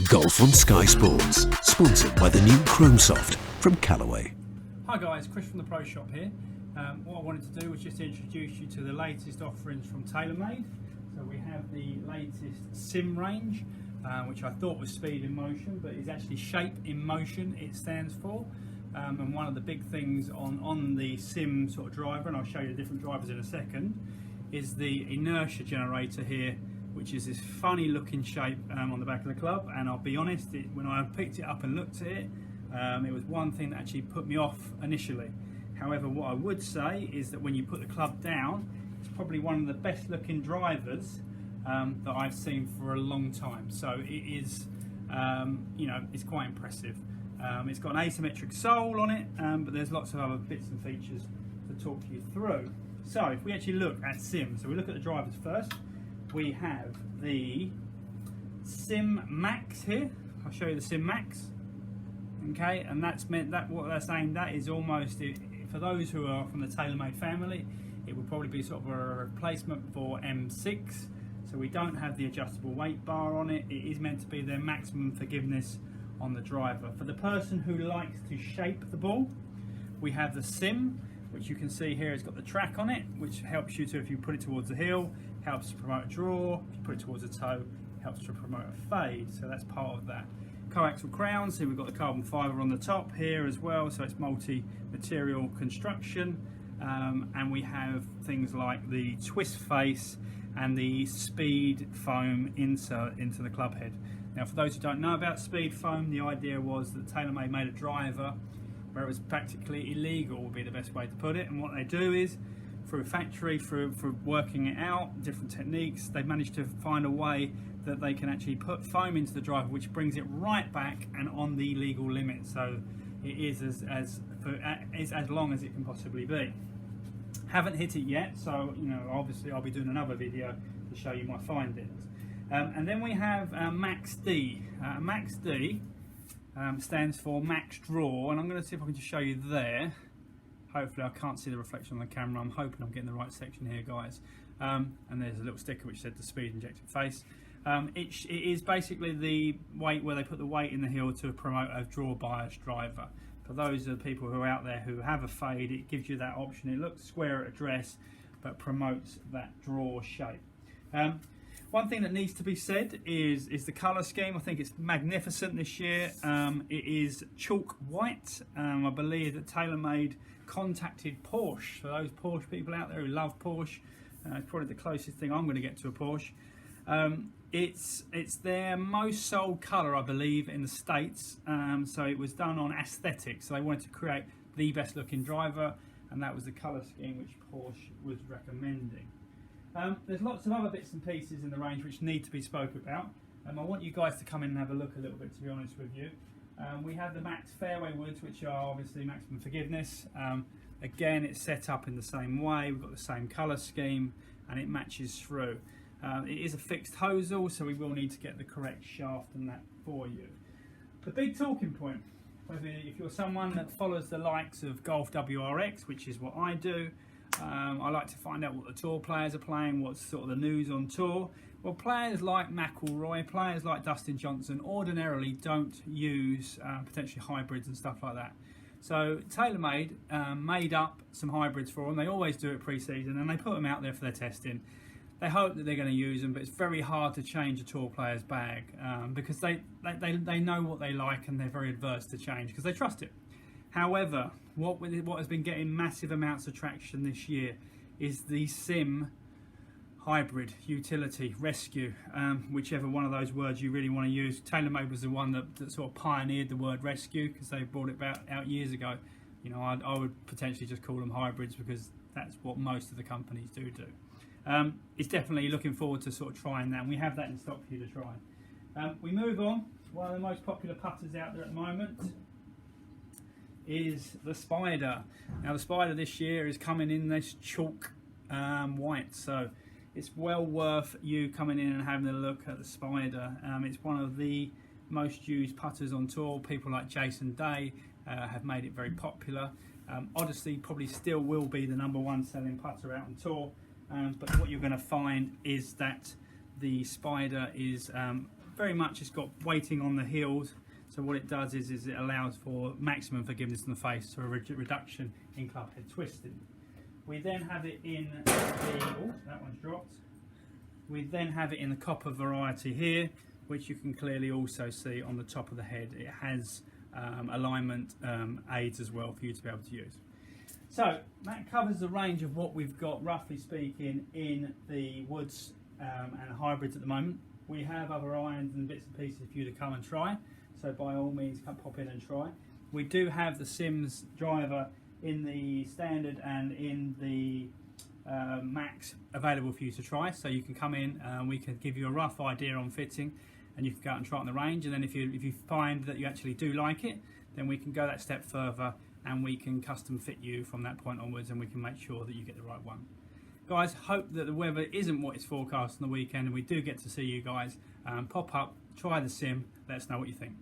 Golf on Sky Sports, sponsored by the new Chrome Soft from Callaway. Hi guys, Chris from the Pro Shop here. What I wanted to do was just introduce you to the latest offerings from Taylormade. So we have the latest Sim range, which I thought was speed in motion, but is actually shape in motion it stands for. And one of the big things on the Sim sort of driver, and I'll show you the different drivers in a second, is the inertia generator here, which is this funny looking shape on the back of the club. And I'll be honest, when I picked it up and looked at it, it was one thing that actually put me off initially. However, what I would say is that when you put the club down, it's probably one of the best looking drivers that I've seen for a long time. So it is, it's quite impressive. It's got an asymmetric sole on it, but there's lots of other bits and features to talk you through. So if we actually look at Sim, so we look at the drivers first. We have the Sim Max here. I'll show you the Sim Max. Okay, and that's meant that what they're saying, that is almost, for those who are from the Taylormade family, it would probably be sort of a replacement for M6. So we don't have the adjustable weight bar on it. It is meant to be their maximum forgiveness on the driver. For the person who likes to shape the ball, we have the Sim, which you can see here has got the track on it, which helps you to, if you put it towards the heel, helps to promote a draw. If you put it towards the toe, helps to promote a fade. So that's part of that. Coaxial crowns, so we've got the carbon fibre on the top here as well, so it's multi-material construction. And we have things like the twist face and the speed foam insert into the club head. Now, for those who don't know about speed foam, the idea was that Taylormade made a driver where it was practically illegal, would be the best way to put it. And what they do is, through factory, through working it out, different techniques, they've managed to find a way that they can actually put foam into the driver, which brings it right back and on the legal limit. So it is as long as it can possibly be. Haven't hit it yet, so obviously I'll be doing another video to show you my findings. And then we have Max D. Max D stands for Max Draw, and I'm going to see if I can just show you there. Hopefully I can't see the reflection on the camera. I'm hoping I'm getting the right section here, guys. And there's a little sticker which said the speed injected face. It is basically the weight where they put the weight in the heel to promote a draw bias driver. For those of the people who are out there who have a fade, it gives you that option. It looks square at address, but promotes that draw shape. One thing that needs to be said is the colour scheme. I think it's magnificent this year. It is chalk white. I believe that Taylormade contacted Porsche. For those Porsche people out there who love Porsche, it's probably the closest thing I'm going to get to a Porsche. It's their most sold colour, I believe, in the States. So it was done on aesthetics. So they wanted to create the best looking driver, and that was the colour scheme which Porsche was recommending. There's lots of other bits and pieces in the range which need to be spoken about. I want you guys to come in and have a look a little bit, to be honest with you. We have the Max Fairway Woods, which are obviously maximum forgiveness. Again, it's set up in the same way. We've got the same colour scheme, and it matches through. It is a fixed hosel, so we will need to get the correct shaft and that for you. The big talking point, whether if you're someone that follows the likes of Golf WRX, which is what I do, I like to find out what the tour players are playing, what's sort of the news on tour. Well, players like McIlroy, players like Dustin Johnson ordinarily don't use potentially hybrids and stuff like that. So Taylormade made up some hybrids for them. They always do it pre-season, and they put them out there for their testing. They hope that they're going to use them, but it's very hard to change a tour player's bag because they know what they like, and they're very adverse to change because they trust it. However, what has been getting massive amounts of traction this year is the Sim hybrid, utility, rescue, whichever one of those words you really want to use. Taylormade was the one that sort of pioneered the word rescue because they brought it out years ago. I would potentially just call them hybrids because that's what most of the companies do. It's definitely looking forward to sort of trying that, and we have that in stock for you to try. We move on. One of the most popular putters out there at the moment is the Spider. Now the Spider this year is coming in this chalk white, so it's well worth you coming in and having a look at the Spider. It's one of the most used putters on tour. People like Jason Day have made it very popular. Odyssey probably still will be the #1 selling putter out on tour, but what you're going to find is that the Spider is very much it's got weighting on the heels. So what it does is it allows for maximum forgiveness in the face, so a reduction in club head twisting. We then have it in the, oh, that one's dropped. We then have it in the copper variety here, which you can clearly also see on the top of the head. It has alignment aids as well for you to be able to use. So that covers the range of what we've got, roughly speaking, in the woods and hybrids at the moment. We have other irons and bits and pieces for you to come and try, so by all means come pop in and try. We do have the Sims driver in the standard and in the max available for you to try, so you can come in and we can give you a rough idea on fitting, and you can go out and try it on the range, and then if you find that you actually do like it, then we can go that step further and we can custom fit you from that point onwards, and we can make sure that you get the right one. Guys, hope that the weather isn't what it's forecast on the weekend and we do get to see you guys pop up, try the Sim, let us know what you think.